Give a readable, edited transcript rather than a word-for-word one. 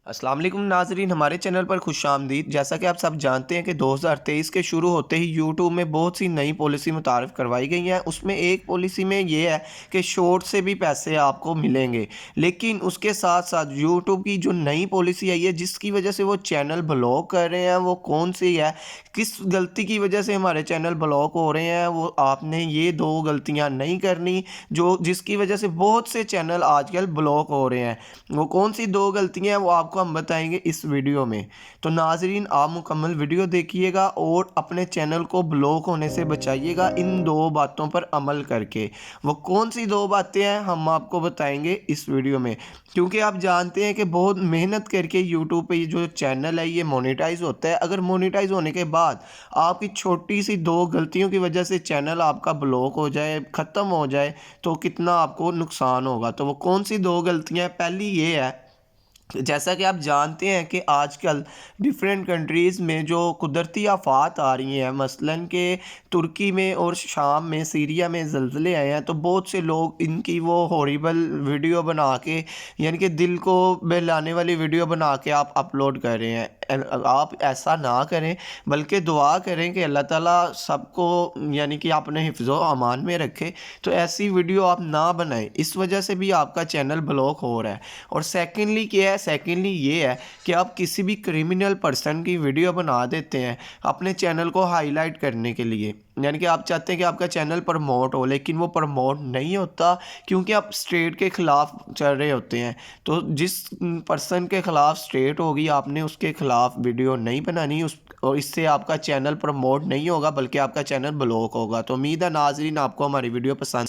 السلام علیکم ناظرین، ہمارے چینل پر خوش آمدید۔ جیسا کہ آپ سب جانتے ہیں کہ 2023 کے شروع ہوتے ہی یوٹیوب میں بہت سی نئی پالیسی متعارف کروائی گئی ہیں۔ اس میں ایک پالیسی میں یہ ہے کہ شارٹ سے بھی پیسے آپ کو ملیں گے، لیکن اس کے ساتھ ساتھ یوٹیوب کی جو نئی پالیسی آئی ہے جس کی وجہ سے وہ چینل بلاک کر رہے ہیں، وہ کون سی ہے، کس غلطی کی وجہ سے ہمارے چینل بلاک ہو رہے ہیں، وہ آپ نے یہ دو غلطیاں نہیں کرنی جس کی وجہ سے بہت سے چینل آج کل بلاک ہو رہے ہیں۔ وہ کون سی دو غلطیاں ہیں وہ آپ کو ہم بتائیں گے اس ویڈیو میں۔ تو ناظرین، آپ مکمل ویڈیو دیکھیے گا اور اپنے چینل کو بلاک ہونے سے بچائیے گا ان دو باتوں پر عمل کر کے۔ وہ کون سی دو باتیں ہیں ہم آپ کو بتائیں گے اس ویڈیو میں، کیونکہ آپ جانتے ہیں کہ بہت محنت کر کے یوٹیوب پہ یہ جو چینل ہے یہ مونیٹائز ہوتا ہے۔ اگر مونیٹائز ہونے کے بعد آپ کی چھوٹی سی دو غلطیوں کی وجہ سے چینل آپ کا بلاک ہو جائے، ختم ہو جائے، تو کتنا آپ کو نقصان ہوگا۔ تو وہ کون سی دو غلطیاں ہیں؟ پہلی یہ ہے، جیسا کہ آپ جانتے ہیں کہ آج کل ڈیفرنٹ کنٹریز میں جو قدرتی آفات آ رہی ہیں، مثلاً کہ ترکی میں اور شام میں، سیریا میں زلزلے آئے ہیں، تو بہت سے لوگ ان کی وہ ہوریبل ویڈیو بنا کے، یعنی کہ دل کو بہلانے والی ویڈیو بنا کے آپ اپلوڈ کر رہے ہیں۔ آپ ایسا نہ کریں، بلکہ دعا کریں کہ اللہ تعالیٰ سب کو یعنی کہ اپنے حفظ و امان میں رکھے۔ تو ایسی ویڈیو آپ نہ بنائیں، اس وجہ سے بھی آپ کا چینل بلاک ہو رہا ہے۔ اور سیکنڈلی کیا ہے؟ سیکنڈلی یہ ہے کہ آپ کسی بھی کرمنل پرسن کی ویڈیو بنا دیتے ہیں اپنے چینل کو ہائی لائٹ کرنے کے لیے، یعنی کہ آپ چاہتے ہیں کہ آپ کا چینل پروموٹ ہو، لیکن وہ پروموٹ نہیں ہوتا کیونکہ آپ اسٹیٹ کے خلاف چل رہے ہوتے ہیں۔ تو جس پرسن کے خلاف اسٹیٹ ہوگی آپ نے اس کے خلاف ویڈیو نہیں بنانی، اور اس سے آپ کا چینل پروموٹ نہیں ہوگا بلکہ آپ کا چینل بلاک ہوگا۔ تو امید ہے ناظرین آپ کو ہماری ویڈیو پسند